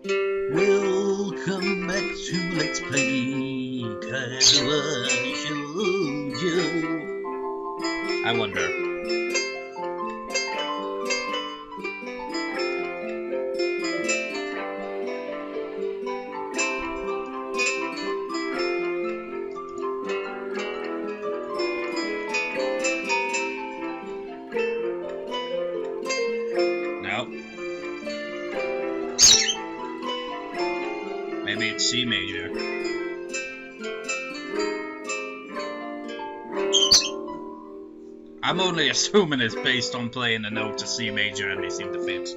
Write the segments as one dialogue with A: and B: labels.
A: Welcome back to Let's Play Katawa Shoujo. I wonder. Maybe it's C major. I'm only assuming it's based on playing the note to C major and they seem to fit.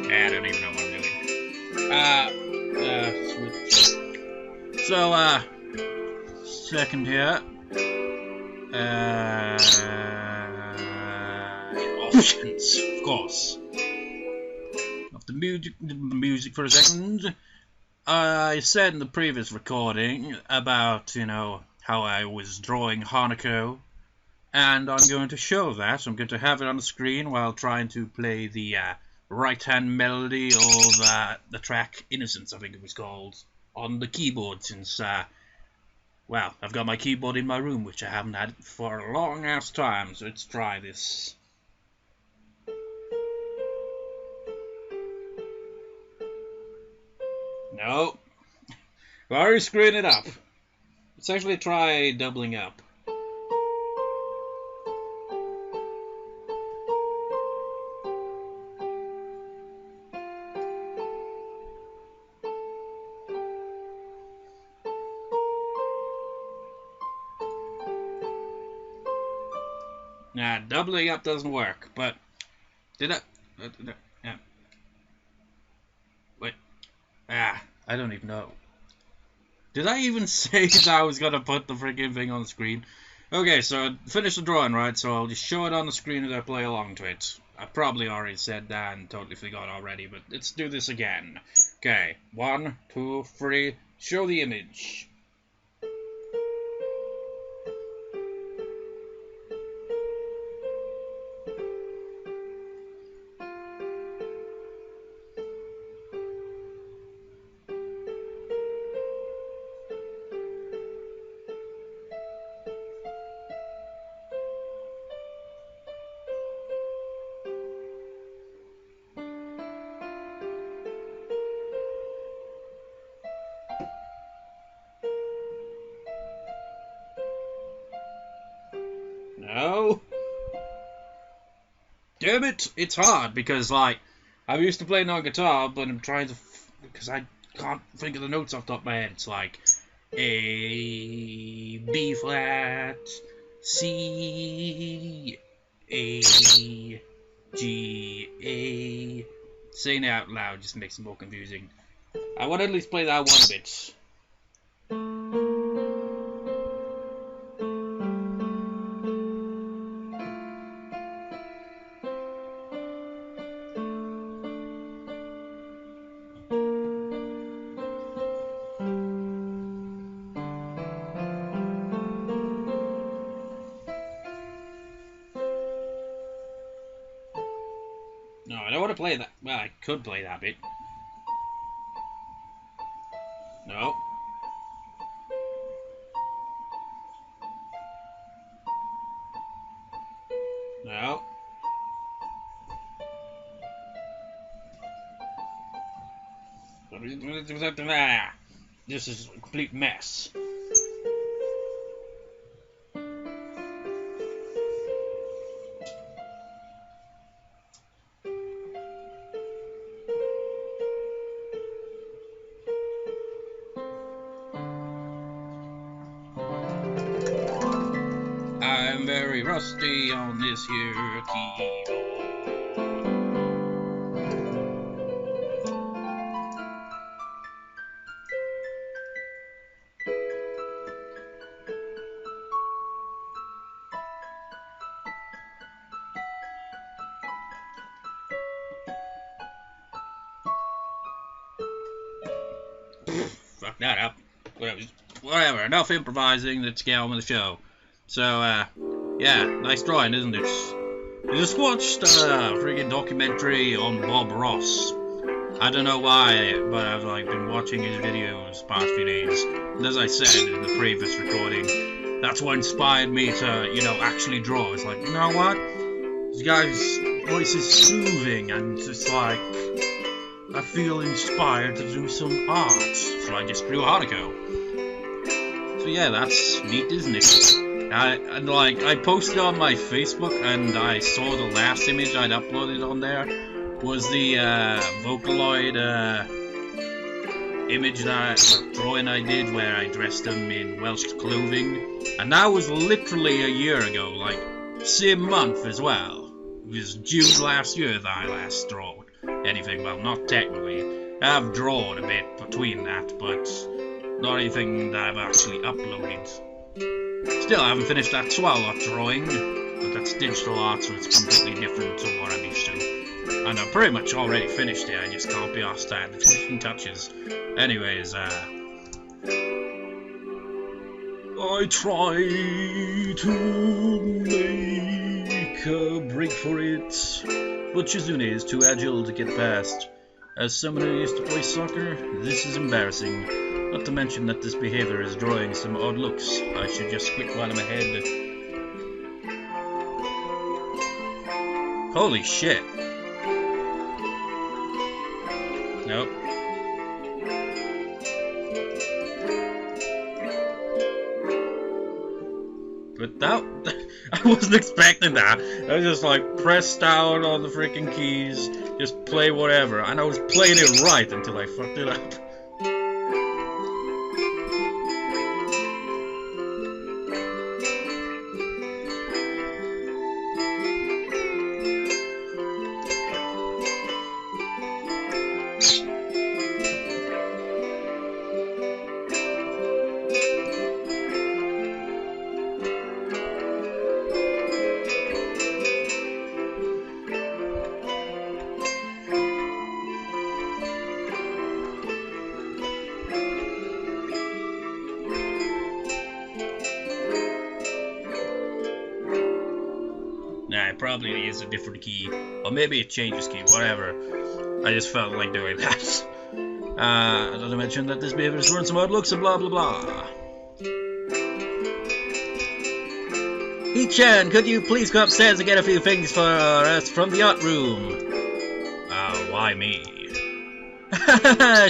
A: Yeah, I don't even know what I'm doing. Switch. So, second here. Options, of course. Off the music for a second. I said in the previous recording about, how I was drawing Hanako, and I'm going to show that. I'm going to have it on the screen while trying to play the right-hand melody of the track Innocence, I think it was called, on the keyboard since, well, I've got my keyboard in my room, which I haven't had for a long-ass time, so let's try this. No. Why are you screwing it up? Let's actually try doubling up. Nah, doubling up doesn't work, but... Did I... yeah. Wait. I don't even know. Did I even say that I was gonna put the freaking thing on the screen? Okay, so I finished the drawing, right? So I'll just show it on the screen as I play along to it. I probably already said that and totally forgot already, but let's do this again. Okay, 1, 2, 3, show the image. No. Damn it! It's hard because, like, I'm used to playing on guitar, but I'm trying to, because I can't think of the notes off the top of my head. It's like A, B flat, C, A, G, A. Saying it out loud just makes it more confusing. I want to at least play that one bit. No, I don't want to play that. Well, I could play that bit. No. No. This is a complete mess. I'm very rusty on this here keyboard. Fuck that up. Whatever. whatever, enough improvising, let's get on with the show. So, yeah, nice drawing, isn't it? I just watched a freaking documentary on Bob Ross. I don't know why, but I've been watching his videos the past few days. And as I said in the previous recording, that's what inspired me to, actually draw. It's like, you know what? This guy's voice is soothing, and it's like, I feel inspired to do some art. So I just drew Hanako. So yeah, that's neat, isn't it? I posted on my Facebook, and I saw the last image I'd uploaded on there was the Vocaloid image drawing I did where I dressed him in Welsh clothing, and that was literally a year ago, same month as well. It was June last year that I last drew anything. Well, not technically. I've drawn a bit between that, but not anything that I've actually uploaded. Still, I haven't finished that Swallow drawing, but that's digital art, so it's completely different to what I'm used to. And I've pretty much already finished it, I just can't be asked to add the finishing touches. Anyways, I try to make a break for it, but Shizune is too agile to get past. As someone who used to play soccer, this is embarrassing. Not to mention that this behavior is drawing some odd looks. I should just quit while I'm ahead. Holy shit. Nope. But that, I wasn't expecting that. I was just press down on the freaking keys, just play whatever, and I was playing it right until I fucked it up. Nah, it probably is a different key, or maybe it changes key, whatever. I just felt like doing that. Not to mention that this behavior is some odd looks and blah blah blah. Hee-chan, could you please go upstairs and get a few things for us from the art room? Why me?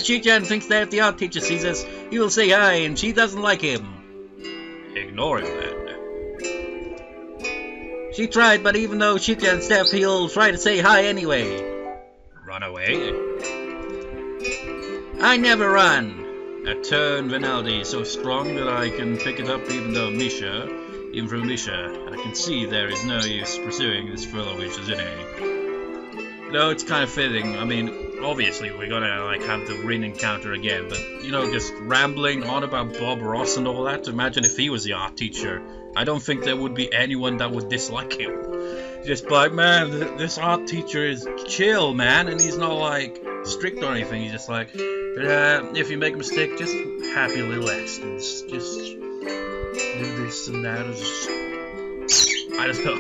A: Shi-chan thinks that if the art teacher sees us, he will say hi, and she doesn't like him. Ignore him then. She tried, but even though Shi-chan's deaf, he'll try to say hi anyway. Run away? I never run. A turn Vinaldi so strong that I can pick it up even through Misha, I can see there is no use pursuing this further with Shizune. No, it's kind of fitting. I mean, obviously we're gonna have the Rin encounter again, but just rambling on about Bob Ross and all that. Imagine if he was the art teacher. I don't think there would be anyone that would dislike him. Just man, this art teacher is chill, man, and he's not strict or anything. He's just if you make a mistake, just happy little accidents. Just do this and that. I don't know.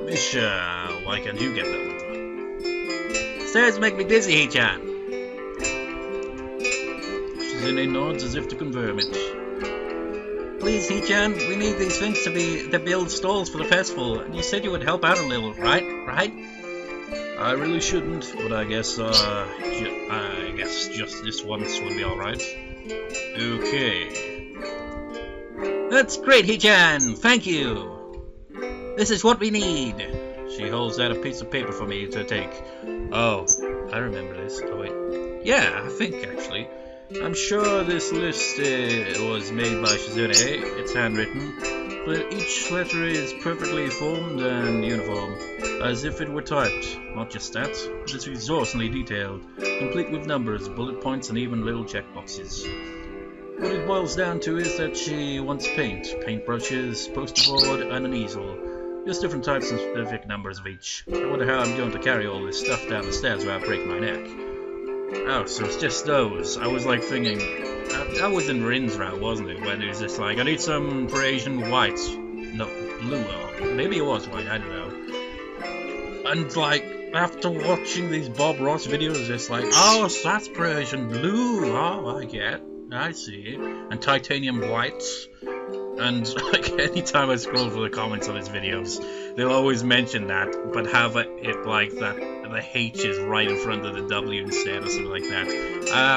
A: Misha, why can't you get them? Stairs make me dizzy, Hee-chan. Shizune nods as if to confirm it. Please, Hee-chan, we need these things to build stalls for the festival, and you said you would help out a little, right? I really shouldn't, but I guess just this once would be alright. Okay. That's great, Hee-chan! Thank you! This is what we need! She holds out a piece of paper for me to take. Oh, I remember this. Oh wait. Yeah, I think actually. I'm sure this list was made by Shizune. It's handwritten, but each letter is perfectly formed and uniform, as if it were typed. Not just that, but it's exhaustively detailed, complete with numbers, bullet points, and even little checkboxes. What it boils down to is that she wants paintbrushes, poster board, and an easel. Just different types and specific numbers of each. I wonder how I'm going to carry all this stuff down the stairs without breaking my neck. Oh, so it's just those. I was thinking, That was in Rin's route, wasn't it? When it was just like, I need some Parisian white. No, blue. Or maybe it was white, I don't know. And like, after watching these Bob Ross videos, it's like, oh, so that's Parisian blue. Oh, I see. And titanium whites. And like, anytime I scroll through the comments on his videos, they'll always mention that, but have it like that the H is right in front of the W instead, or something like that.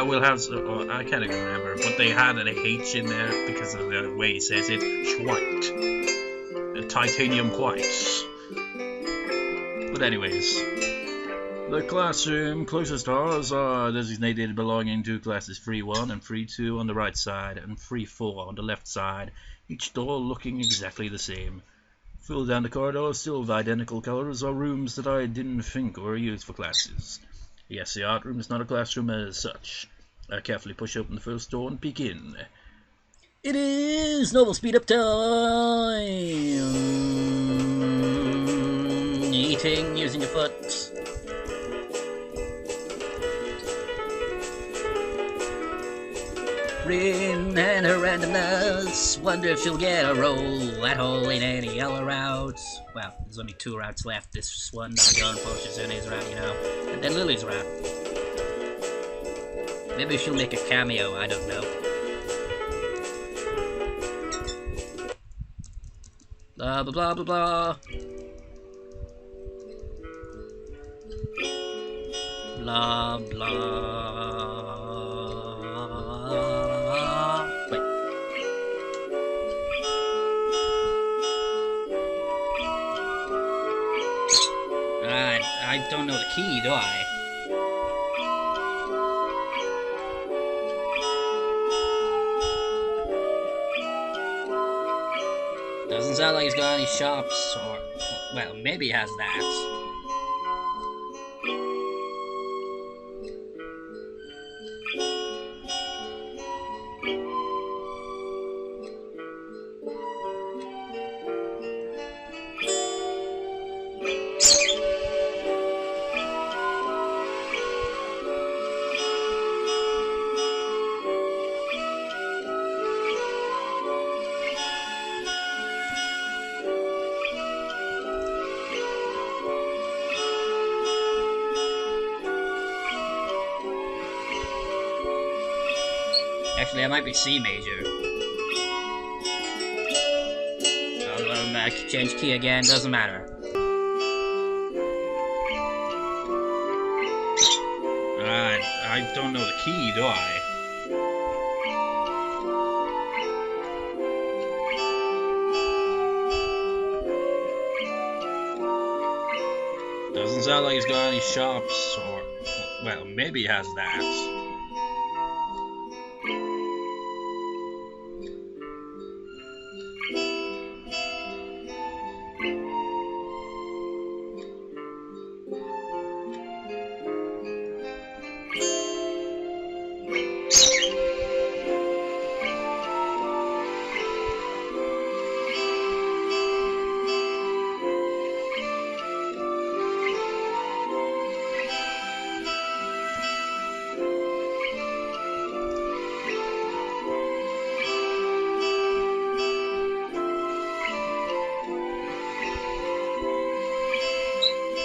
A: We'll have, I can't even remember, but they had an H in there because of the way he says it, Schweit. Titanium whites. But anyways, the classroom closest doors are designated belonging to classes 3-1 and 3-2 on the right side, and 3-4 on the left side, each door looking exactly the same. Further down the corridor, still of identical colors, are rooms that I didn't think were used for classes. Yes, the art room is not a classroom as such. I carefully push open the first door and peek in. It is normal speed up time! Eating using your foot. Rin and her randomness. Wonder if she'll get a roll. That hole ain't any other route. Well, there's only 2 routes left. This one, going for Shizune's route, you know. And then Lily's route. Maybe she'll make a cameo, I don't know. Blah blah blah blah blah. Blah blah. Wait. I don't know the key, do I? Doesn't sound like he's got any shops, or, well, maybe he has that. Actually, I might be C major. I can change key again, doesn't matter. I don't know the key, do I? Doesn't sound like he's got any shops, or, well, maybe he has that.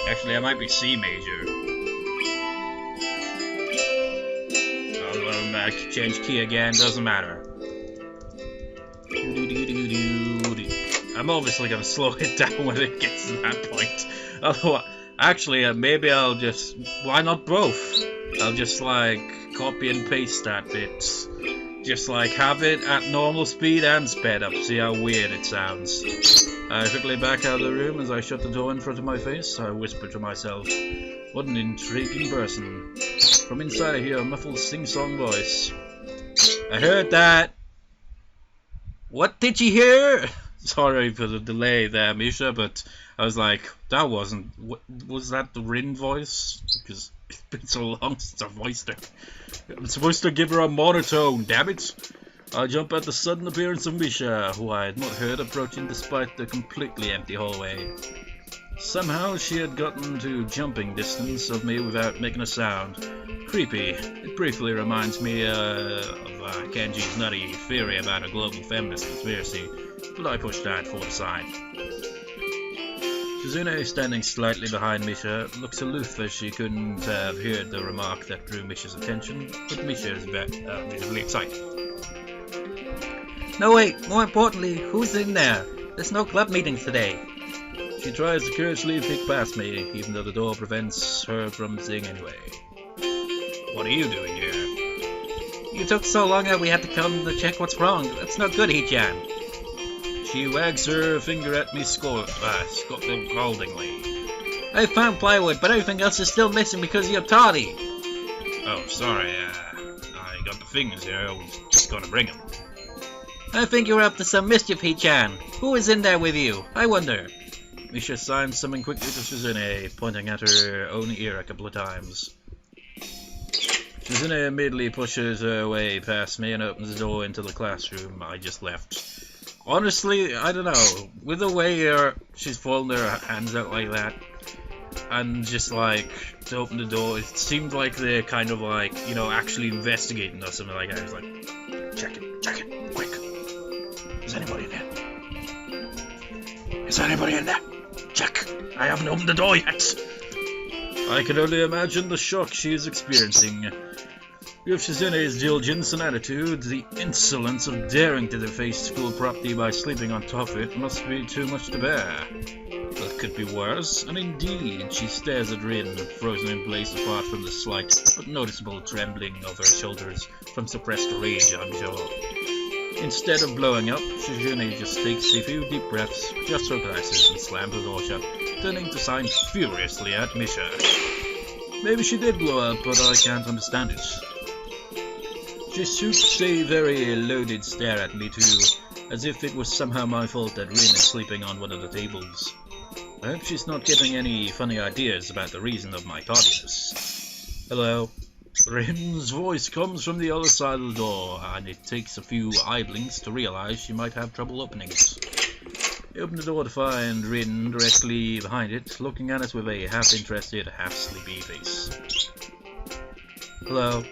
A: Actually, I might be C major. I can change key again, doesn't matter. I'm obviously gonna slow it down when it gets to that point. Otherwise, actually, maybe I'll just... Why not both? I'll just, like, copy and paste that bit. Just, like, have it at normal speed and sped up. See how weird it sounds. I quickly back out of the room as I shut the door in front of my face. I whisper to myself, what an intriguing person. From inside I hear a muffled sing-song voice. I heard that. What did you hear? Sorry for the delay there, Misha, but I was like, that wasn't... Was that the Rin voice? Because it's been so long since I voiced her. I'm supposed to give her a monotone, damn it. I jump at the sudden appearance of Misha, who I had not heard approaching despite the completely empty hallway. Somehow she had gotten to jumping distance of me without making a sound. Creepy. It briefly reminds me of Kenji's nutty theory about a global feminist conspiracy, but I pushed that for the side. Shizune, standing slightly behind Misha, looks aloof as she couldn't have heard the remark that drew Misha's attention, but Misha is visibly excited.
B: No wait, more importantly, who's in there? There's no club meetings today.
A: She tries to curiously peek past me, even though the door prevents her from seeing anyway. What are you doing here?
B: You took so long that we had to come to check what's wrong. That's not good, Hee-chan.
A: She wags her finger at me scoldingly.
B: I found plywood, but everything else is still missing because you're tardy.
A: Oh, sorry, I got the things here, I was just gonna bring them.
B: I think you're up to some mischief, Hee-chan. Who is in there with you? I wonder.
A: Misha signs something quickly to Shizune, pointing at her own ear a couple of times. Shizune immediately pushes her way past me and opens the door into the classroom I just left. Honestly, I don't know, with the way she's folding her hands out like that, and just like, to open the door, it seemed like they're kind of like, you know, actually investigating or something like that. It's like, check it, quick. Is anybody in there? Is anybody in there? Check, I haven't opened the door yet. I can only imagine the shock she is experiencing. With Shizune's diligence and attitude, the insolence of daring to deface school property by sleeping on top of it must be too much to bear. But could be worse, and indeed, she stares at Rin, frozen in place apart from the slight but noticeable trembling of her shoulders from suppressed rage, I'm sure. Instead of blowing up, Shizune just takes a few deep breaths, adjusts her glasses, and slams the door shut, turning to sign furiously at Misha. Maybe she did blow up, but I can't understand it. She shoots a very loaded stare at me too, as if it was somehow my fault that Rin is sleeping on one of the tables. I hope she's not getting any funny ideas about the reason of my tardiness. Hello. Rin's voice comes from the other side of the door, and it takes a few eye blinks to realize she might have trouble opening it. I open the door to find Rin directly behind it, looking at us with a half-interested, half-sleepy face. Hello.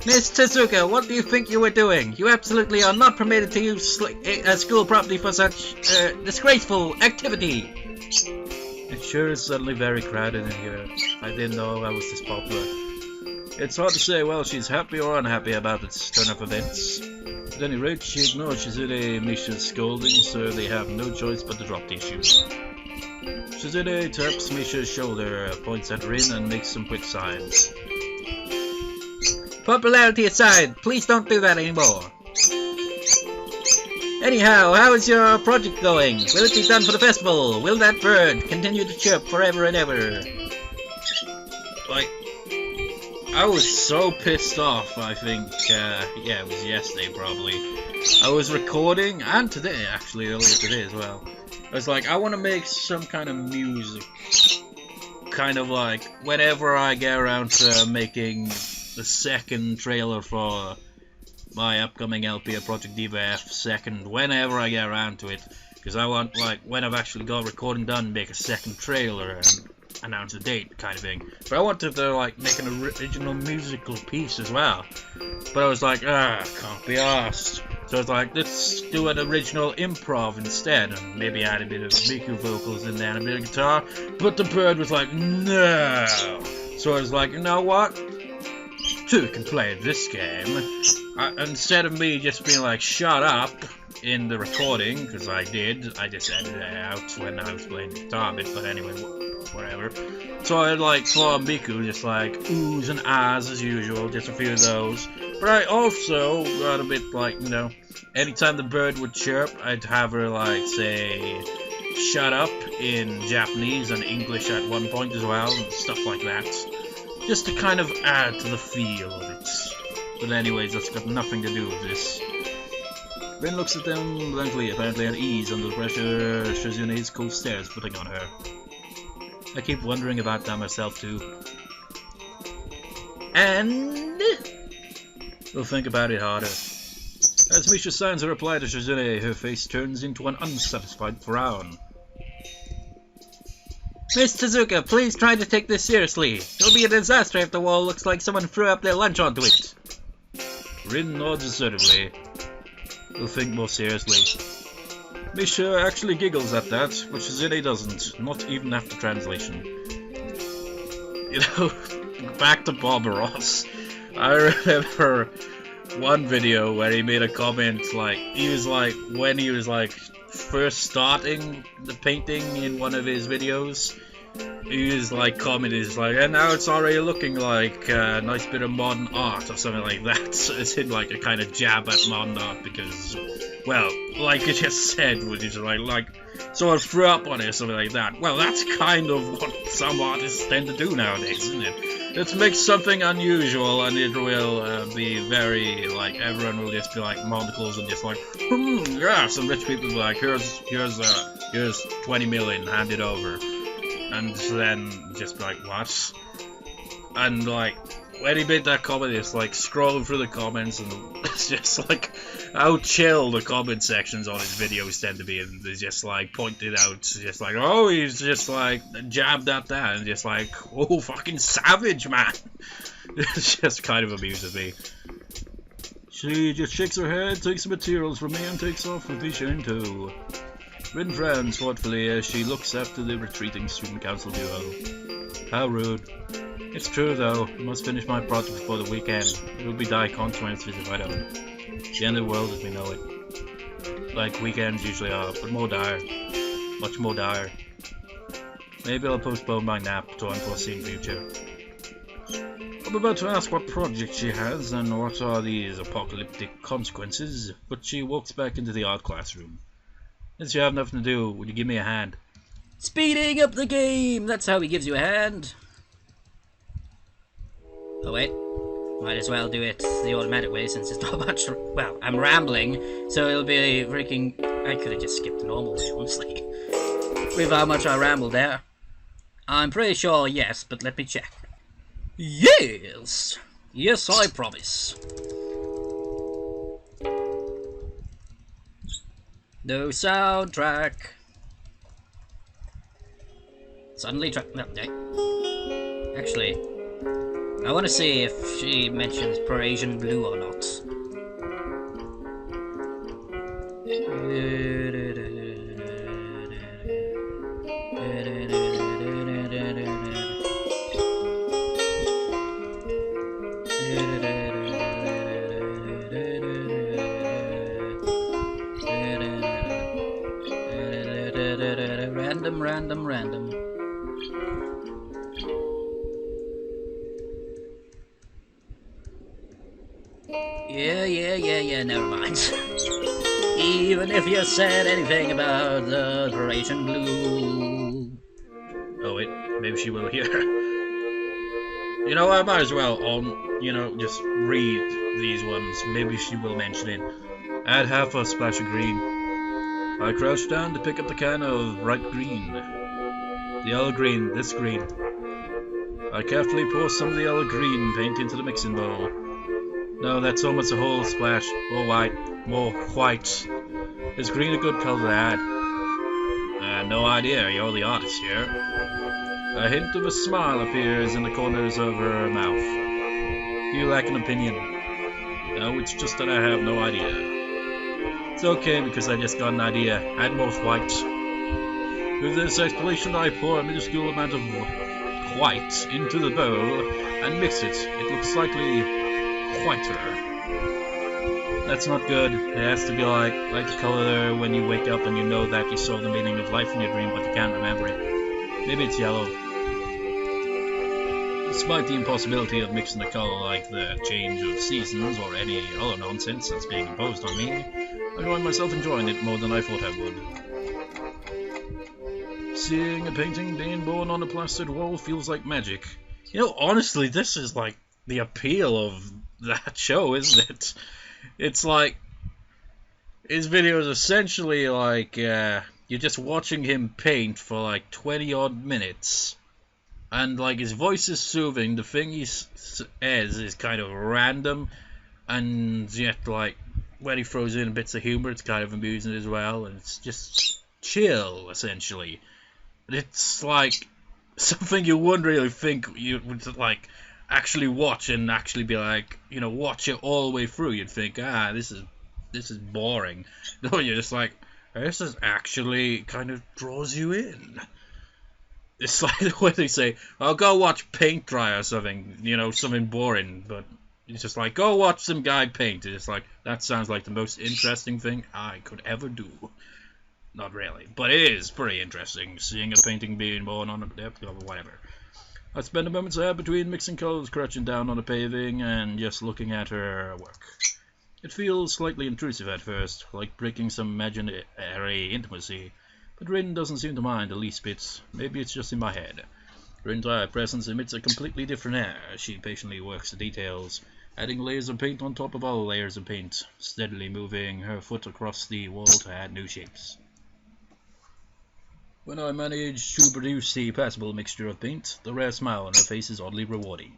B: Miss Tezuka, what do you think you were doing? You absolutely are not permitted to use school property for such disgraceful activity.
A: It sure is suddenly very crowded in here. I didn't know I was this popular. It's hard to say whether she's happy or unhappy about this turn of events. At any rate, she ignores Shizune and Misha's scolding, so they have no choice but to drop the issue. Shizune taps Misha's shoulder, points at Rin, and makes some quick signs.
B: Popularity aside, please don't do that anymore. Anyhow, how is your project going? Will it be done for the festival? Will that bird continue to chirp forever and ever?
A: Like, I was so pissed off, I think, yeah, it was yesterday probably. I was recording, and today actually, earlier today as well. I was like, I want to make some kind of music. Kind of like, whenever I get around to making the second trailer for my upcoming LP of Project Diva F2, whenever I get around to it, because I want, like, when I've actually got recording done, make a second trailer and announce a date kind of thing. But I wanted to, like, make an original musical piece as well, but I was like, can't be arsed. So I was like, let's do an original improv instead, and maybe add a bit of Miku vocals in there and a bit of guitar, but the bird was like, no. So I was like, you know what? Two can play this game. Instead of me just being like, shut up in the recording, because I did, I just edited it out when I was playing the guitar bit, but anyway, whatever. So I had like for Miku, just like oohs and ahs as usual, just a few of those. But I also got a bit like, you know, anytime the bird would chirp, I'd have her like say, shut up in Japanese and English at one point as well, and stuff like that. Just to kind of add to the feel of it. But anyways, that's got nothing to do with this. Rin looks at them blankly, apparently at ease under the pressure Shizune's cold stares putting on her. I keep wondering about that myself too.
B: And
A: we'll think about it harder. As Misha signs a reply to Shizune, her face turns into an unsatisfied frown.
B: Miss Tezuka, please try to take this seriously. It'll be a disaster if the wall looks like someone threw up their lunch onto it.
A: Rin nods assertively. He'll think more seriously. Misha actually giggles at that, but Shizune doesn't, not even after translation. You know, back to Bob Ross. I remember one video where he made a comment, like, he was like, when he was like first starting the painting in one of his videos, he was like commenting, he's like, and now it's already looking like a nice bit of modern art or something like that. So it's in like a kind of jab at modern art because, well, like you just said, which is like someone threw up on it or something like that. Well, that's kind of what some artists tend to do nowadays, isn't it? Let's make something unusual and it will be very, like, everyone will just be like monocles and just like, yeah, some rich people will be like, here's 20 million, hand it over. And then just be like, what? And like, when he made that comment, it's like scrolling through the comments, and it's just like how chill the comment sections on his videos tend to be, and they just like pointed out, just like, oh, he's just like jabbed at that, and just like, oh, fucking savage, man. It's just kind of amuses me. She just shakes her head, takes the materials from me, and takes off with Misha in tow. Rin frowns thoughtfully as she looks after the retreating student council duo. How rude. It's true though, I must finish my project before the weekend. It will be dire consequences if I don't. The end of the world as we know it. Like weekends usually are, but more dire. Much more dire. Maybe I'll postpone my nap to unforeseen future. I'm about to ask what project she has and what are these apocalyptic consequences, but she walks back into the art classroom. Since you have nothing to do, would you give me a hand?
B: Speeding up the game! That's how he gives you a hand. Oh wait, might as well do it the automatic way since it's not much. Well, I'm rambling, so it'll be freaking. I could have just skipped the normal way, honestly. With how much I rambled there. I'm pretty sure yes, but let me check. Yes! Yes, I promise. No soundtrack. Suddenly no, actually, I want to see if she mentions Parisian Blue or not. Random. Yeah, never mind. Even if you said anything about the Parisian Blue.
A: Oh wait, maybe she will hear. You know, I might as well, just read these ones. Maybe she will mention it. Add half a splash of green. I crouched down to pick up the can of bright green. The yellow green, this green. I carefully pour some of the yellow green paint into the mixing bowl. No, that's almost a whole splash. More white. Is green a good color to add? No idea, you're the artist here. A hint of a smile appears in the corners of her mouth. Do you lack an opinion? No, it's just that I have no idea. It's okay because I just got an idea. Add more white. With this explanation, I pour a minuscule amount of white into the bowl and mix it. It looks slightly whiter. That's not good. It has to be like the color when you wake up and you know that you saw the meaning of life in your dream, but you can't remember it. Maybe it's yellow. Despite the impossibility of mixing the color like the change of seasons or any other nonsense that's being imposed on me, I find myself enjoying it more than I thought I would. Seeing a painting being born on a plastered wall feels like magic. You know, honestly, this is like the appeal of that show, isn't it? It's like his video is essentially like you're just watching him paint for like 20 odd minutes, and like his voice is soothing. The thing he says is kind of random, and yet like when he throws in bits of humor, it's kind of amusing as well, and it's just chill essentially. It's like something you wouldn't really think you would like. actually watch and actually be like, you know, watch it all the way through, you'd think, this is boring. No, you're just like, this is actually kind of draws you in. It's like the way they say, "I'll go watch paint dry or something," you know, something boring, but it's just like, go watch some guy paint. It's like, that sounds like the most interesting thing I could ever do. Not really, but it is pretty interesting, seeing a painting being born on a whatever. I spend a moment's there between mixing colours, crouching down on the paving, and just looking at her work. It feels slightly intrusive at first, like breaking some imaginary intimacy, but Rin doesn't seem to mind the least bit. Maybe it's just in my head. Her entire presence emits a completely different air as she patiently works the details, adding layers of paint on top of all layers of paint, steadily moving her foot across the wall to add new shapes. When I manage to produce the passable mixture of paint, the rare smile on her face is oddly rewarding.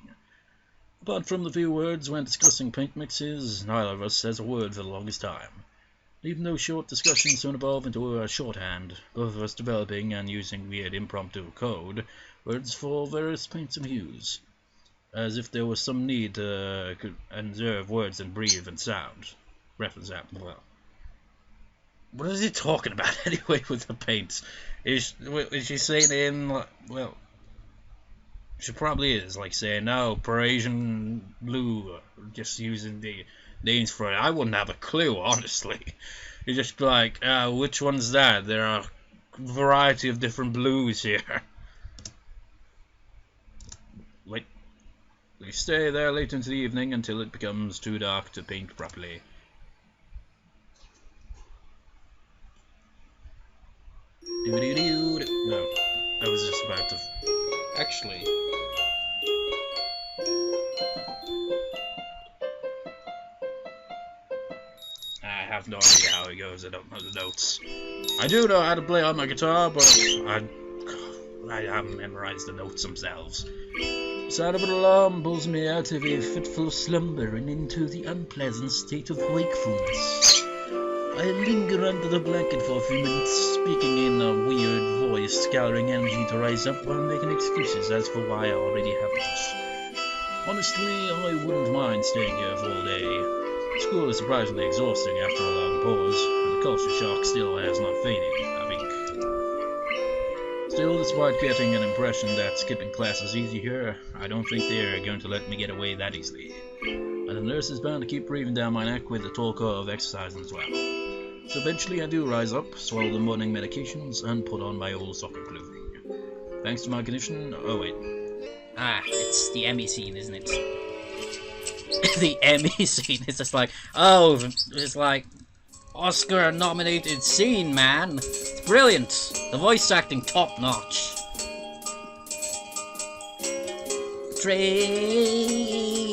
A: Apart from the few words when discussing paint mixes, neither of us says a word for the longest time. Even though short discussions soon evolve into a shorthand, both of us developing and using weird impromptu code words for various paints and hues, as if there was some need to conserve words and breathe and sound. Reference that, well. What is he talking about anyway with the paints? Is she saying in, well, she probably is, like saying, no, Parisian blue, just using the names for it. I wouldn't have a clue, honestly. You just be like, which one's that? There are a variety of different blues here. Wait. We stay there late into the evening until it becomes too dark to paint properly. No, I was just about to... Actually... I have no idea how it goes, I don't know the notes. I do know how to play on my guitar, but I haven't memorized the notes themselves. The sound of an alarm pulls me out of a fitful slumber and into the unpleasant state of wakefulness. I linger under the blanket for a few minutes, speaking in a weird voice, gathering energy to rise up while making excuses as for why I already haven't. Honestly, I wouldn't mind staying here for all day. School is surprisingly exhausting after a long pause, and the culture shock still has not faded, I think. Still, despite getting an impression that skipping class is easy here, I don't think they're going to let me get away that easily. And the nurse is bound to keep breathing down my neck with the talk of exercising as well. So eventually I do rise up, swallow the morning medications, and put on my old soccer clothing. Thanks to my condition... Oh wait.
B: It's the Emmy scene, isn't it? The Emmy scene is just like, oh, it's like Oscar-nominated scene, man. It's brilliant. The voice acting top-notch. Training.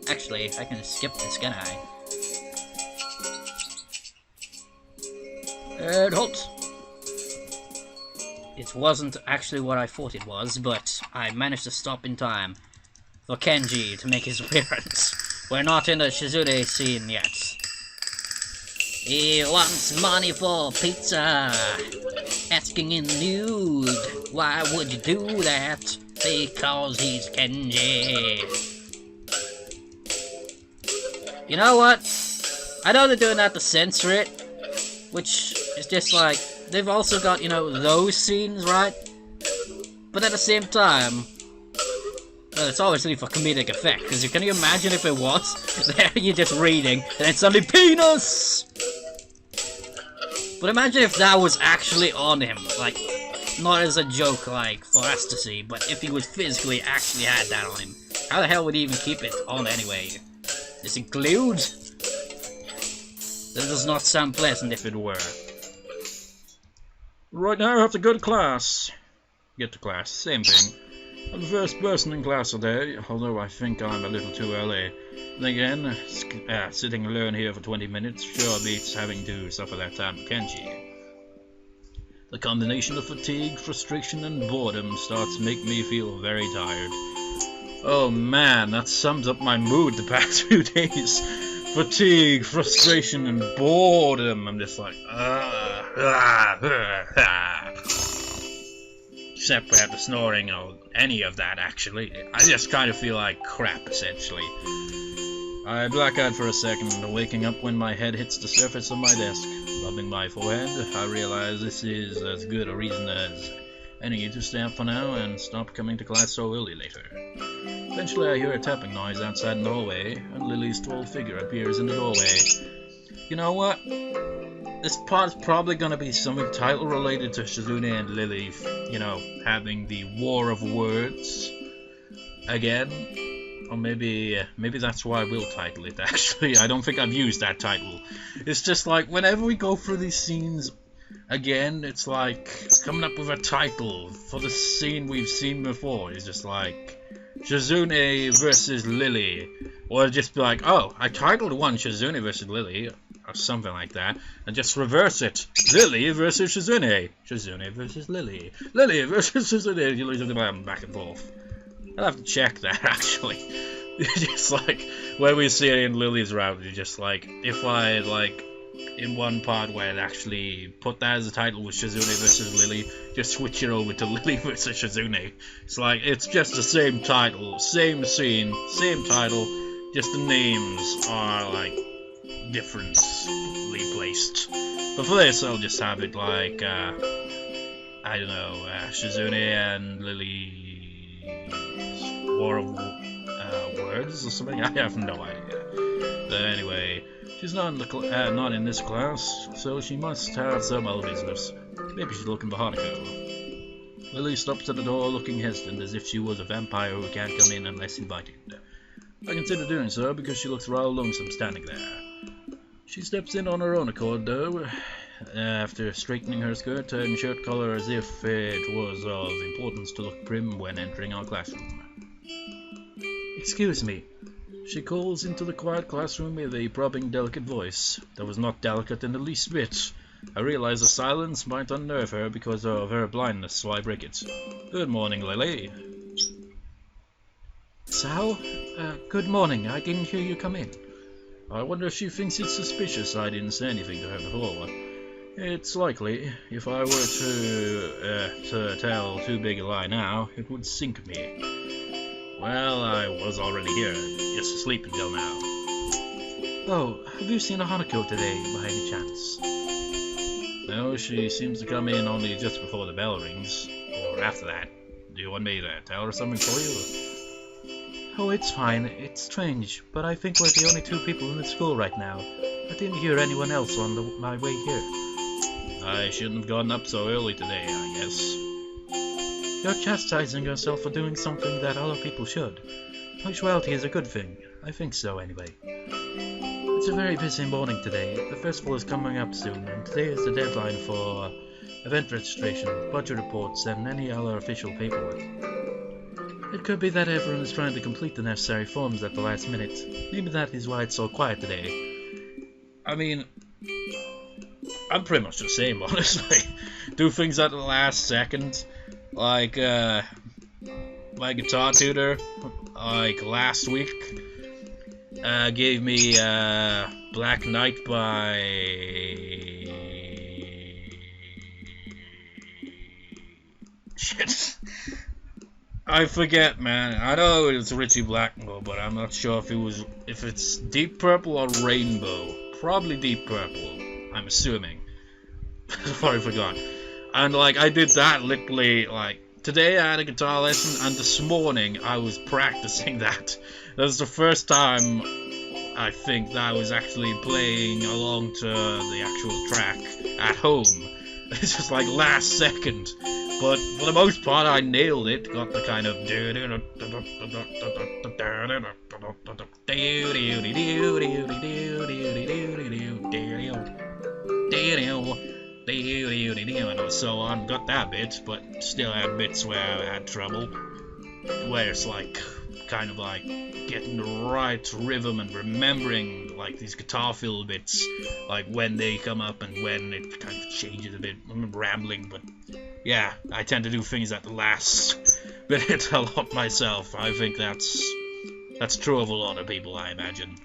B: Actually, I can skip this, can I? And halt. It wasn't actually what I thought it was, but I managed to stop in time for Kenji to make his appearance. We're not in the Shizune scene yet. He wants money for pizza. Asking in nude. Why would you do that? Because he's Kenji. You know what? I know they're doing that to censor it, which is just like, they've also got, you know, those scenes, right? But at the same time, well, it's obviously for comedic effect, because can you imagine if it was? There you're just reading, and then suddenly penis! But imagine if that was actually on him, like, not as a joke, like, for us to see, but if he was physically actually had that on him. How the hell would he even keep it on anyway? Is it glued? That does not sound pleasant if it were.
A: Right now I have to go to class. Get to class, same thing. I'm the first person in class today, although I think I'm a little too early. Then again, sitting alone here for 20 minutes sure beats having to suffer that time with Kenji. The combination of fatigue, frustration, and boredom starts to make me feel very tired. Oh man, that sums up my mood the past few days. Fatigue, frustration, and boredom. I'm just like, Except without the snoring or any of that, actually. I just kind of feel like crap, essentially. I black out for a second, waking up when my head hits the surface of my desk. Rubbing my forehead, I realize this is as good a reason as any to stay up for now and stop coming to class so early later. Eventually I hear a tapping noise outside in the hallway, and Lily's tall figure appears in the doorway. You know what? This part's probably gonna be something title related to Shizune and Lilly, you know, having the war of words again. Or maybe that's why we'll title it, actually. I don't think I've used that title. It's just like, whenever we go through these scenes again, it's like coming up with a title for the scene we've seen before. It's just like Shizune versus Lilly. Or just be like, oh, I titled one Shizune versus Lilly, or something like that, and just reverse it. Lilly versus Shizune. Shizune versus Lilly. Lilly versus Shizune. You lose them back and forth. I'll have to check that, actually. Just like, when we see it in Lily's route, it's just like, if I, like, in one part where it actually put that as a title with Shizune versus Lilly, just switch it over to Lilly versus Shizune. It's like, it's just the same title, same scene, same title, just the names are, like, differently placed. But for this, I'll just have it like, I don't know, Shizune and Lilly... War of words or something? I have no idea. But anyway, she's not not in this class, so she must have some other business. Maybe she's looking for Hanako. Lily stops at the door looking hesitant, as if she was a vampire who can't come in unless invited. I consider doing so because she looks rather lonesome standing there. She steps in on her own accord, though, after straightening her skirt and shirt collar as if it was of importance to look prim when entering our classroom. Excuse me. She calls into the quiet classroom with a probing, delicate voice that was not delicate in the least bit. I realize the silence might unnerve her because of her blindness, so I break it. Good morning, Lily. Hisao? Good morning. I didn't hear you come in. I wonder if she thinks it's suspicious I didn't say anything to her before. It's likely. If I were to tell too big a lie now, it would sink me. Well, I was already here, just asleep until now. Oh, have you seen a Hanako today, by any chance? No, she seems to come in only just before the bell rings, or after that. Do you want me to tell her something for you? Oh, it's fine. It's strange, but I think we're the only two people in the school right now. I didn't hear anyone else on my way here. I shouldn't have gotten up so early today, I guess. You're chastising yourself for doing something that other people should. Punctuality is a good thing. I think so, anyway. It's a very busy morning today. The festival is coming up soon, and today is the deadline for event registration, budget reports, and any other official paperwork. It could be that everyone is trying to complete the necessary forms at the last minute. Maybe that is why it's so quiet today. I mean, I'm pretty much the same, honestly. Do things at the last second. Like, my guitar tutor, like, last week, gave me, Black Knight by... Shit. I forget, man. I know it's Richie Blackmore, but I'm not sure if it's Deep Purple or Rainbow. Probably Deep Purple, I'm assuming. I forgot. And, like, I did that literally, like, today I had a guitar lesson, and this morning I was practicing that. That was the first time, I think, that I was actually playing along to the actual track at home. It's just, like, last second. But, for the most part, I nailed it. Got the kind of... and so on, got that bit, but still had bits where I had trouble, where it's like, kind of like, getting the right rhythm and remembering, like, these guitar fill bits, like, when they come up and when it kind of changes a bit. I'm rambling, but, yeah, I tend to do things at the last minute a lot myself. I think that's true of a lot of people, I imagine.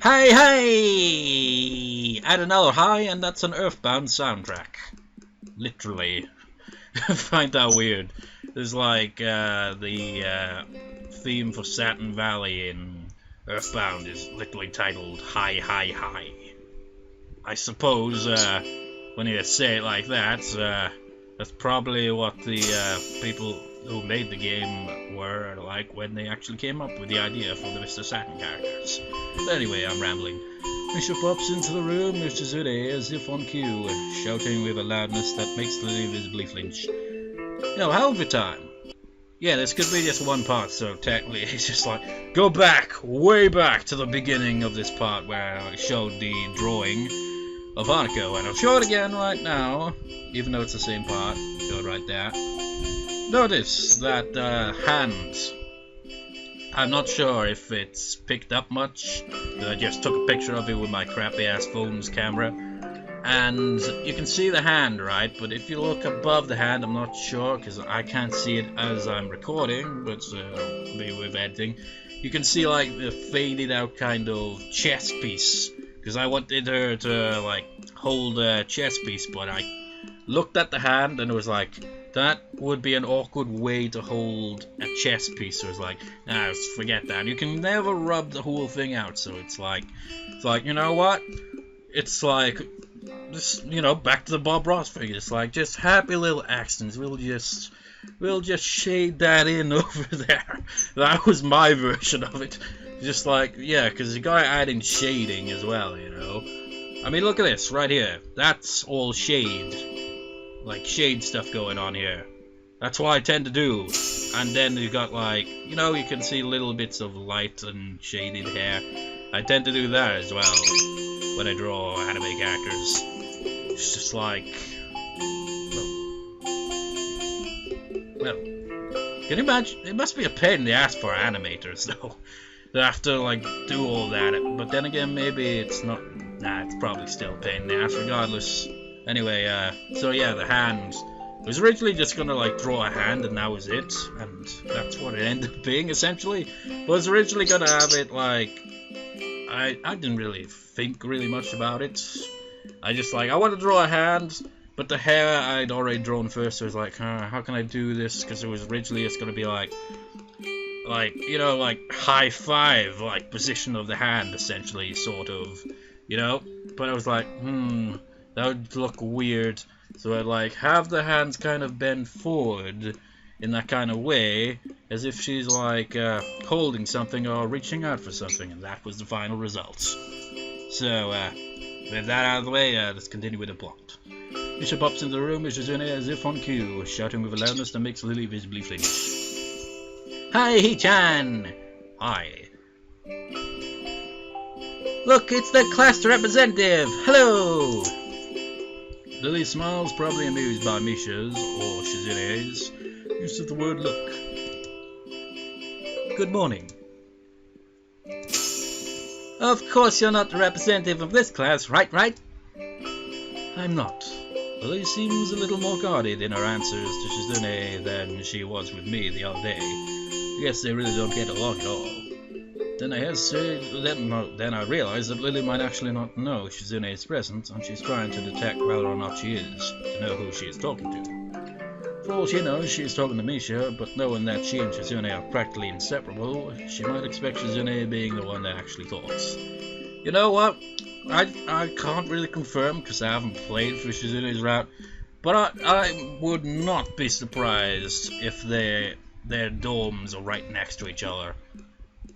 A: Hey, hey! Add another hi, and that's an Earthbound soundtrack. Literally. I find that weird. There's like the theme for Saturn Valley in Earthbound is literally titled Hi, Hi, Hi. I suppose when you say it like that, that's probably what the people who made the game were like when they actually came up with the idea for the Mr. Saturn characters. But anyway, I'm rambling. Misha pops into the room with Shizune as if on cue, shouting with a loudness that makes Lily visibly flinch. Hell of a time. Yeah, this could be just one part, so technically it's just like, go back, way back to the beginning of this part where I showed the drawing of Hanako, and I'll show it again right now, even though it's the same part. Show it right there. Notice that hand. I'm not sure if it's picked up much. I just took a picture of it with my crappy ass phone's camera. And you can see the hand, right? But if you look above the hand, I'm not sure, because I can't see it as I'm recording, but maybe with editing. You can see like the faded out kind of chest piece, because I wanted her to like hold a chest piece, but I looked at the hand and it was like, that would be an awkward way to hold a chest piece. So it's like, nah, forget that. You can never rub the whole thing out, so it's like, you know what? It's like, just, back to the Bob Ross thing. It's like, just happy little accents. We'll just shade that in over there. That was my version of it. Just like, yeah, because you gotta add in shading as well, I mean, look at this right here. That's all shade. Like shade stuff going on here. That's what I tend to do. And then you got like, you can see little bits of light and shaded hair. I tend to do that as well when I draw anime characters. It's just like, well, can you imagine? It must be a pain in the ass for animators though. They have to like do all that. But then again, maybe it's not. Nah, it's probably still a pain in the ass regardless. Anyway, so yeah, the hand. I was originally just gonna like draw a hand and that was it, and that's what it ended up being essentially. I was originally gonna have it like, I didn't really think really much about it. I just like, I want to draw a hand, but the hair I'd already drawn first, so I was like, how can I do this? Because it was originally just gonna be like high five, like position of the hand essentially, sort of, But I was like, that would look weird, so I'd like have the hands kind of bend forward in that kind of way, as if she's like holding something or reaching out for something, and that was the final result. So, with that out of the way, let's continue with the plot. Misha pops into the room with Shizune as if on cue, shouting with a loudness that makes Lily visibly flinch. Hi, He-chan! Hi. Look, it's the class representative! Hello! Lily smiles, probably amused by Misha's, or Shizune's, use of the word look. Good morning. Of course you're not the representative of this class, right? I'm not. Lily seems a little more guarded in her answers to Shizune than she was with me the other day. I guess they really don't get along at all. Then I hesitated, then I realized that Lily might actually not know Shizune is present, and she's trying to detect whether or not she is, to know who she is talking to. For all she knows, she is talking to Misha, but knowing that she and Shizune are practically inseparable, she might expect Shizune being the one that actually talks. You know what? I can't really confirm, because I haven't played for Shizune's route, but I would not be surprised if their dorms are right next to each other.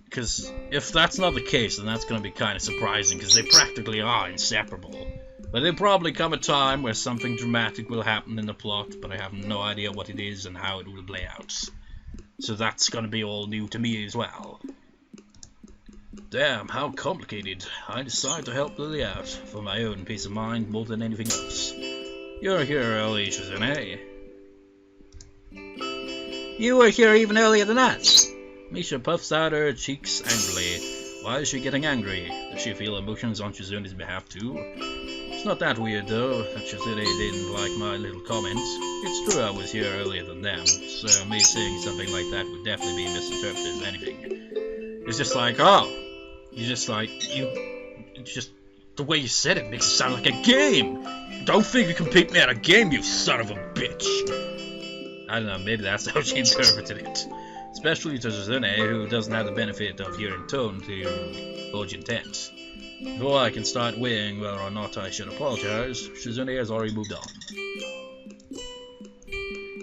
A: Because if that's not the case, then that's going to be kind of surprising, because they practically are inseparable. But there'll probably come a time where something dramatic will happen in the plot, but I have no idea what it is and how it will play out. So that's going to be all new to me as well. Damn, how complicated. I decided to help Lily out, for my own peace of mind more than anything else. You're here early, Shizune. You were here even earlier than us. Misha puffs out her cheeks angrily. Why is she getting angry? Does she feel emotions on Shizune's behalf too? It's not that weird though, that Shizune didn't like my little comments. It's true I was here earlier than them, so me saying something like that would definitely be misinterpreted as anything. It's just like, oh, you just like, It's just the way you said it makes it sound like a game. Don't think you can beat me at a game, you son of a bitch. I don't know, maybe that's how she interpreted it. Especially to Shizune, who doesn't have the benefit of hearing tone to gauge intent. Before I can start weighing whether or not I should apologize, Shizune has already moved on.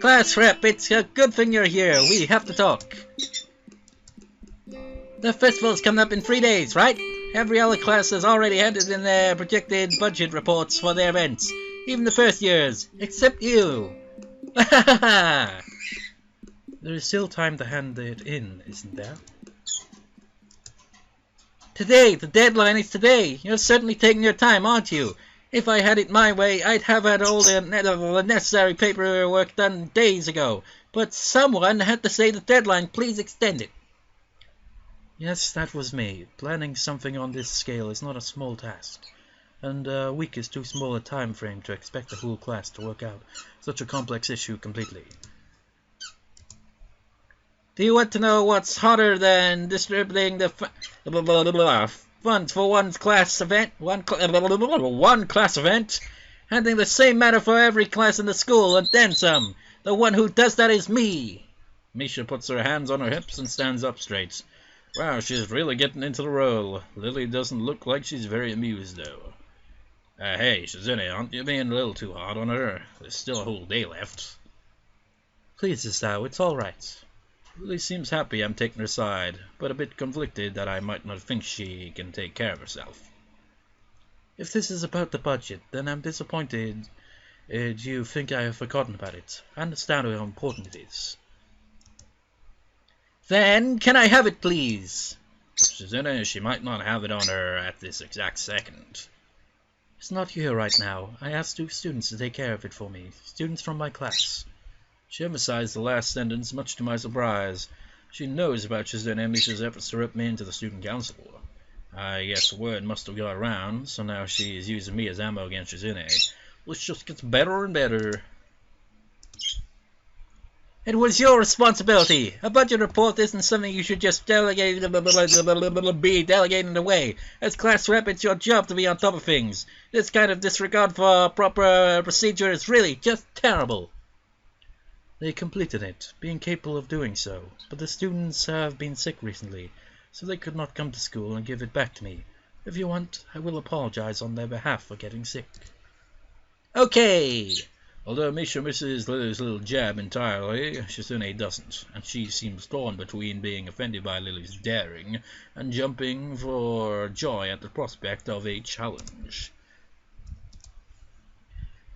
B: Class rep, it's a good thing you're here. We have to talk. The festival's coming up in 3 days, right? Every other class has already handed in their projected budget reports for their events. Even the first years. Except you.
A: There is still time to hand it in, isn't there?
B: Today! The deadline is today! You're certainly taking your time, aren't you? If I had it my way, I'd have had all the necessary paperwork done days ago. But someone had to say the deadline. Please extend it.
A: Yes, that was me. Planning something on this scale is not a small task. And a week is too small a time frame to expect the whole class to work out such a complex issue completely.
B: Do you want to know what's harder than distributing the funds for one class event? One class event? Handling the same matter for every class in the school, and then some. The one who does that is me.
A: Misha puts her hands on her hips and stands up straight. Wow, she's really getting into the role. Lily doesn't look like she's very amused, though. Hey, Shizune, aren't you being a little too hard on her? There's still a whole day left.
B: Please, Hisao, it's all right.
A: Lily seems happy I'm taking her side, but a bit conflicted that I might not think she can take care of herself.
B: If this is about the budget, then I'm disappointed you think I have forgotten about it. I understand how important it is. Then, can I have it, please?
A: Shizune, she might not have it on her at this exact second.
B: It's not here right now. I asked 2 students to take care of it for me. Students from my class.
A: She emphasized the last sentence, much to my surprise. She knows about Shizune and Misha's efforts to rip me into the student council. I guess the word must have got around, so now she is using me as ammo against Shizune. Which just gets better and better.
B: It was your responsibility. A budget report isn't something you should just be delegating away. As class rep, it's your job to be on top of things. This kind of disregard for proper procedure is really just terrible.
A: They completed it, being capable of doing so, but the students have been sick recently, so they could not come to school and give it back to me. If you want, I will apologize on their behalf for getting sick.
B: Okay!
A: Although Misha misses Lily's little jab entirely, Shizune doesn't, and she seems torn between being offended by Lily's daring and jumping for joy at the prospect of a challenge.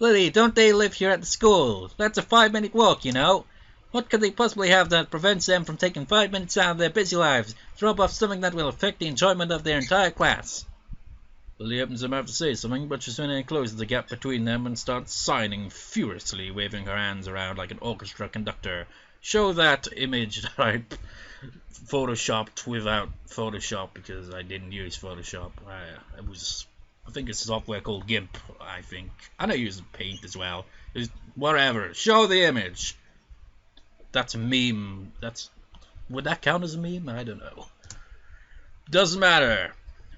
B: Lily, don't they live here at the school? That's a 5-minute walk, you know. What could they possibly have that prevents them from taking 5 minutes out of their busy lives to drop off something that will affect the enjoyment of their entire class?
A: Lily opens her mouth to say something, but Shizune closes the gap between them and starts signing furiously, waving her hands around like an orchestra conductor. Show that image that I photoshopped without Photoshop, because I didn't use Photoshop. I think it's a software called GIMP, I think. I know using Paint as well. Whatever. Show the image. That's a meme. Would that count as a meme? I don't know. Doesn't matter.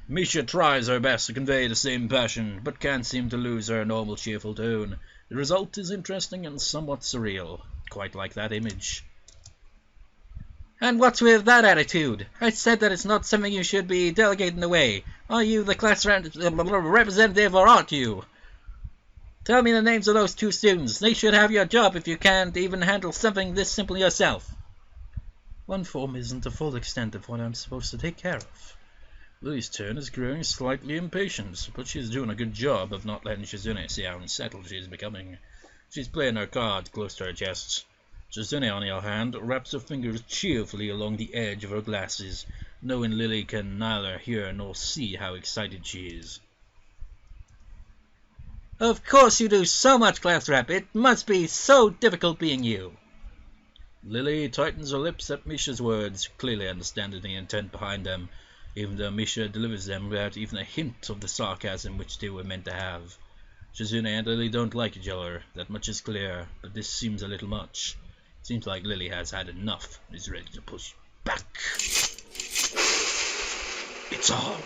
A: Misha tries her best to convey the same passion, but can't seem to lose her normal cheerful tone. The result is interesting and somewhat surreal, quite like that image.
B: And what's with that attitude? I said that it's not something you should be delegating away. Are you the class representative or aren't you? Tell me the names of those 2 students. They should have your job if you can't even handle something this simple yourself.
A: One form isn't the full extent of what I'm supposed to take care of. Lily's turn is growing slightly impatient, but she's doing a good job of not letting Shizune see how unsettled she is becoming. She's playing her cards close to her chest. Shizune, on the other hand, wraps her fingers cheerfully along the edge of her glasses, knowing Lily can neither hear nor see how excited she is.
B: Of course you do so much, class rep. It must be so difficult being you.
A: Lily tightens her lips at Misha's words, clearly understanding the intent behind them, even though Misha delivers them without even a hint of the sarcasm which they were meant to have. Shizune and Lily don't like each other, that much is clear, but this seems a little much. Seems like Lily has had enough and is ready to push back. It's on.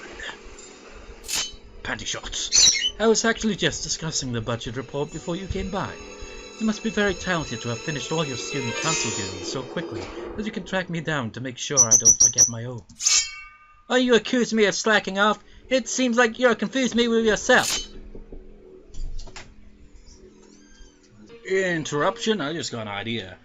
A: panty shots. I was actually just discussing the budget report before you came by. You must be very talented to have finished all your student council duties so quickly that you can track me down to make sure I don't forget my own. Oh, you accuse me of slacking off? It seems like you're confused me with yourself. Interruption? I just got an idea.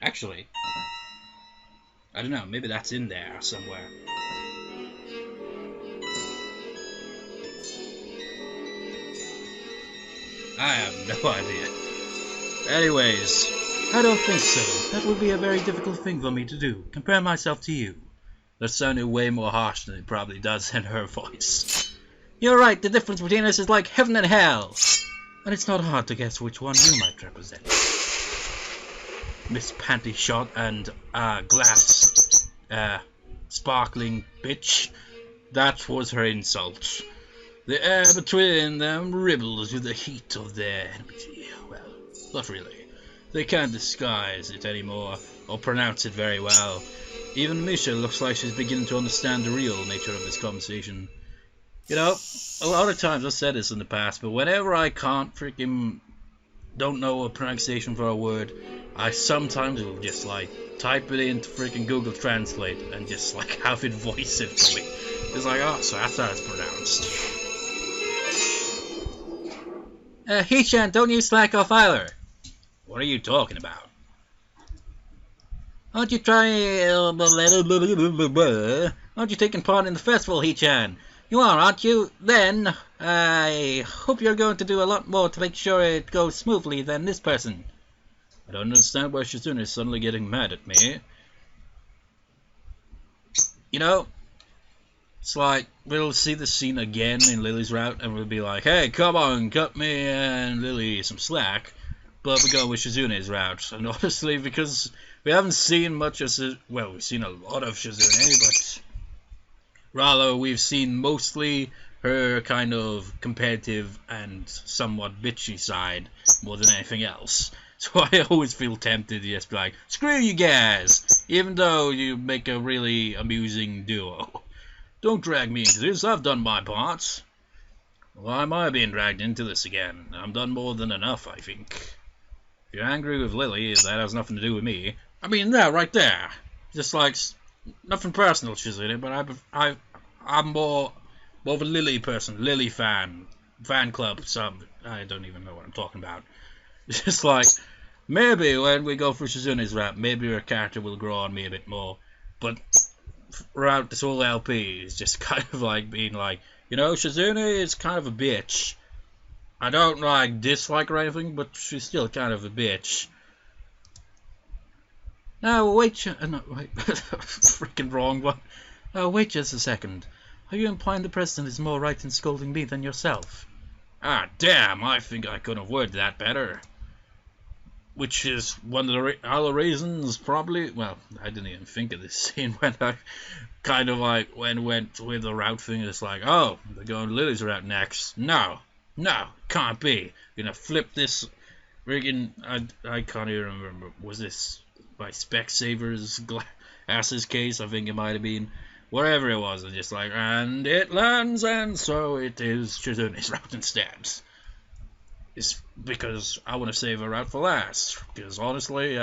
A: Actually, I don't know, maybe that's in there somewhere. I have no idea. Anyways, I don't think so. That would be a very difficult thing for me to do. Compare myself to you. That sounded way more harsh than it probably does in her voice. You're right, the difference between us is like heaven and hell. And it's not hard to guess which one you might represent. Miss Panty Shot and glass sparkling bitch. That was her insult. The air between them ripbles with the heat of their enmity. Well, not really. They can't disguise it anymore, or pronounce it very well. Even Misha looks like she's beginning to understand the real nature of this conversation. You know, a lot of times I've said this in the past, but whenever I can't don't know a pronunciation for a word, I sometimes will just type it into Google Translate and just have it voice it for me. It's like, oh, so that's how it's pronounced. Hichan, don't you slack off either. What are you talking about? Aren't you taking part in the festival, Hichan? You are, aren't you? Then, I hope you're going to do a lot more to make sure it goes smoothly than this person. I don't understand why Shizune is suddenly getting mad at me. You know, it's like, we'll see the scene again in Lily's route, and we'll be like, hey, come on, cut me and Lily some slack. But we go with Shizune's route. And honestly, because we haven't seen much of well, we've seen a lot of Shizune, but rather we've seen mostly her kind of competitive and somewhat bitchy side more than anything else. So I always feel tempted to just be like, screw you guys, even though you make a really amusing duo. Don't drag me into this, I've done my parts. Why am I being dragged into this again? I've done more than enough, I think. If you're angry with Lily, that has nothing to do with me. I mean, that right there. Just nothing personal, Shizune, but I'm more of a Lily person, Lily fan club, I don't even know what I'm talking about. It's just maybe when we go for Shizune's rap, maybe her character will grow on me a bit more, but throughout this whole LP, it's just kind of being you know, Shizune is kind of a bitch. I don't dislike her or anything, but she's still kind of a bitch. Now wait, no, wait, freaking wrong one. Wait just a second. Are you implying the president is more right in scolding me than yourself? Ah, damn! I think I could have worded that better. Which is one of the other reasons, probably. Well, I didn't even think of this scene when I kind of went with the route thing. It's oh, they're going Lily's route next. No, can't be. Gonna flip this. Friggin', I can't even remember. Was this by Specsaver's glasses case? I think it might have been. Whatever it was, it's just and it lands, and so it is Shizune's route instead. It's because I want to save a route for last. Because honestly,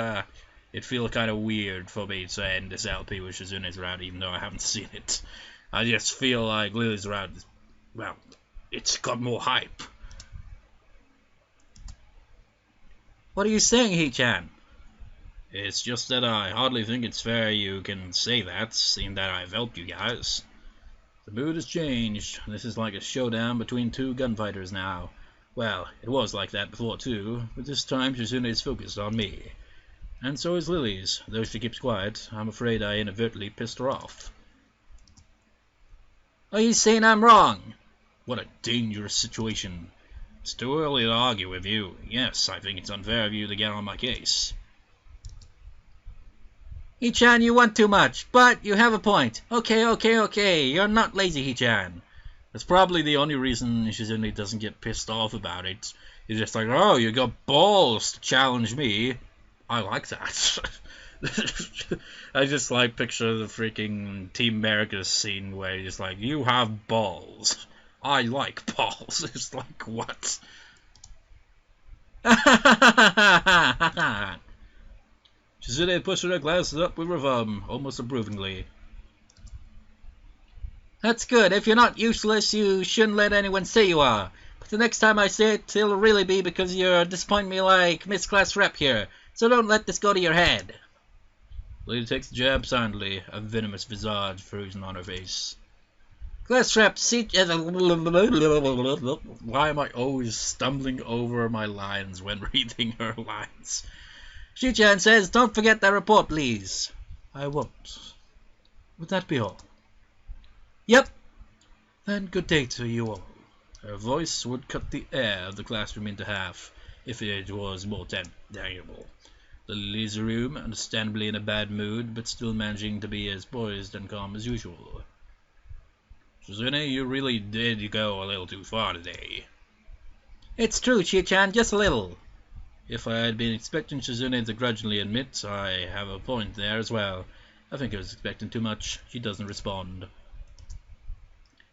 A: it feels kind of weird for me to end this LP with Shizune's route, even though I haven't seen it. I just feel like Lily's route is, well, it's got more hype. What are you saying, Hichan? It's just that I hardly think it's fair you can say that, seeing that I've helped you guys. The mood has changed. This is like a showdown between two gunfighters now. Well, it was like that before too, but this time Shizune is focused on me. And so is Lily's, though she keeps quiet. I'm afraid I inadvertently pissed her off. Are you saying I'm wrong? What a dangerous situation. It's too early to argue with you. Yes, I think it's unfair of you to get on my case. Hee-chan, you want too much, but you have a point. Okay. You're not lazy, Hee-chan. That's probably the only reason Shizune doesn't get pissed off about it. He's just like, oh, you got balls to challenge me. I like that. I just like picture the freaking Team America scene where he's like, you have balls. I like balls. It's like, what? Shizune pushed her glasses up with her thumb, almost approvingly. That's good. If you're not useless, you shouldn't let anyone say you are. But the next time I say it, it'll really be because you're disappointing me like Miss Class Rep here. So don't let this go to your head. Lady takes the jab silently, a venomous visage frozen on her face. Class Rep, see... Why am I always stumbling over my lines when reading her lines? Shi-chan says, don't forget that report, please. I won't. Would that be all? Yep. Then good day to you all. Her voice would cut the air of the classroom into half, if it was more tangible. Lily's room, understandably in a bad mood, but still managing to be as poised and calm as usual. Shizune, you really did go a little too far today. It's true, Shi-chan, just a little. If I had been expecting Shizune to grudgingly admit, I have a point there as well. I think I was expecting too much. She doesn't respond.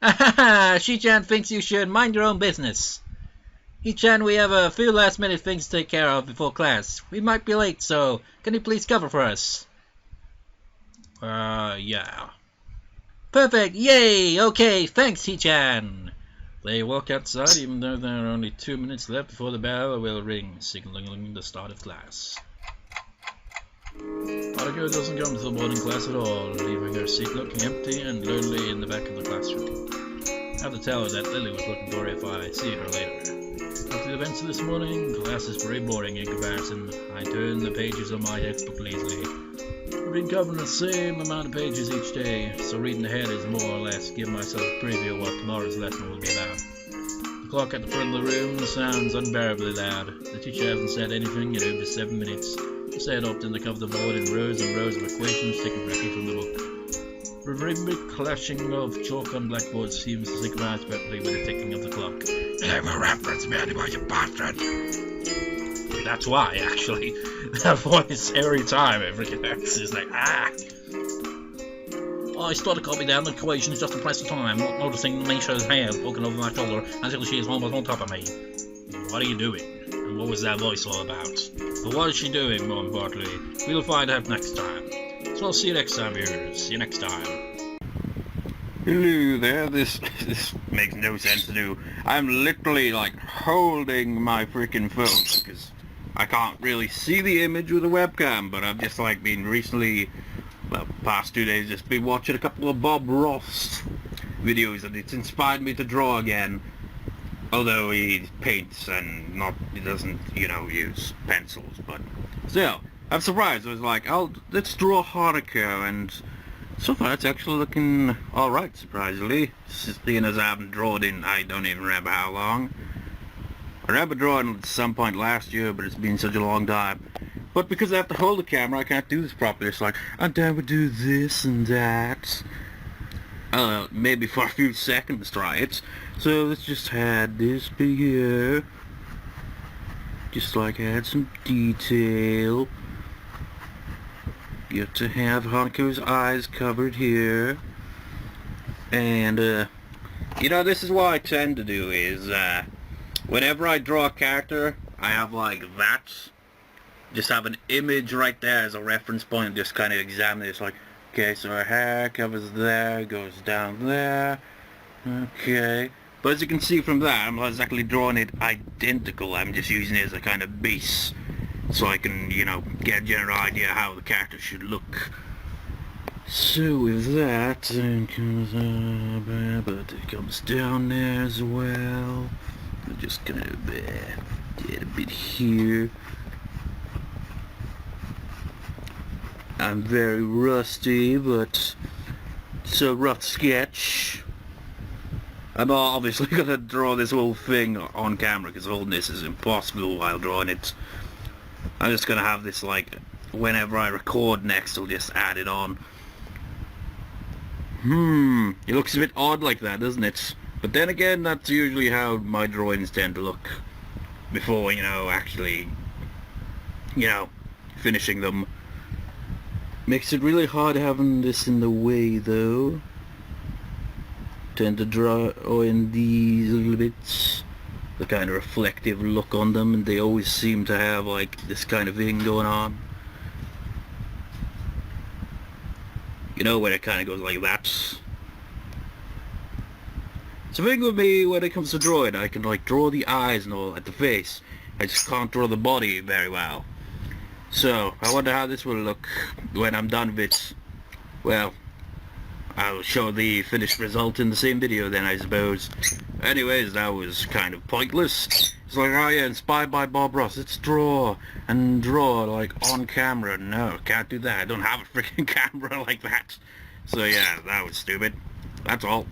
A: Shi-chan thinks you should mind your own business. Hee-chan, we have a few last-minute things to take care of before class. We might be late, so can you please cover for us? Yeah. Perfect! Yay! Okay, thanks, Hee-chan! They walk outside, even though there are only 2 minutes left before the bell will ring, signaling the start of class. Hanako doesn't come to the morning class at all, leaving her seat looking empty and lonely in the back of the classroom. I have to tell her that Lily was looking for her if I see her later. After the events of this morning, class is very boring in comparison. I turn the pages of my textbook lazily. I've been covering the same amount of pages each day, so reading ahead is more or less giving myself a preview of what tomorrow's lesson will be about. The clock at the front of the room sounds unbearably loud. The teacher hasn't said anything in over 7 minutes. Instead, opting to cover the board in rows and rows of equations taken directly from the book. The rhythmic clashing of chalk on blackboard seems to synchronize perfectly with the ticking of the clock. Never reference me anymore, you bastard! That's why, actually. That voice every time it freaking acts is like, ah! I started copying down the equations just to pass the time, not noticing Misha's hand poking over my shoulder until she is almost on top of me. What are you doing? And what was that voice all about? But what is she doing, more importantly? We'll find out next time. So I'll see you next time, viewers. See you next time.
C: Hello there, this makes no sense to do. I'm literally like holding my freaking phone because I can't really see the image with a webcam, but I've just like been recently, well, past 2 days, just been watching a couple of Bob Ross videos and it's inspired me to draw again. Although he paints and he doesn't, use pencils, but still, I'm surprised. I was like, let's draw Hanako, and so far it's actually looking alright, surprisingly. Seeing as I haven't drawn in, I don't even remember how long. I remember drawing at some point last year, but it's been such a long time. But because I have to hold the camera, I can't do this properly. It's like, and then we do this and that. Maybe for a few seconds try it. So let's just add this bit here. Just like add some detail. Get to have Hanako's eyes covered here. And, this is what I tend to do is, whenever I draw a character, I have like that. Just have an image right there as a reference point and just kind of examine it. It's like, okay, so her hair covers there, goes down there. Okay. But as you can see from that, I'm not exactly drawing it identical. I'm just using it as a kind of base. So I can, get a general idea how the character should look. So with that, it comes up, but it comes down there as well. I'm just gonna get a bit here. I'm very rusty, but it's a rough sketch. I'm obviously gonna draw this whole thing on camera because holding this is impossible while drawing it. I'm just gonna have this like whenever I record next, I'll just add it on. It looks a bit odd like that, doesn't it? But then again, that's usually how my drawings tend to look before, actually, finishing them. Makes it really hard having this in the way, though. Tend to draw in these little bits. The kind of reflective look on them, and they always seem to have, like, this kind of thing going on. Where it kind of goes like that. It's the thing with me when it comes to drawing, I can like draw the eyes and all at the face. I just can't draw the body very well. So, I wonder how this will look when I'm done with it. Well, I'll show the finished result in the same video then, I suppose. Anyways, that was kind of pointless. It's like, oh yeah, inspired by Bob Ross, let's draw like on camera. No, can't do that. I don't have a freaking camera like that. So yeah, that was stupid. That's all.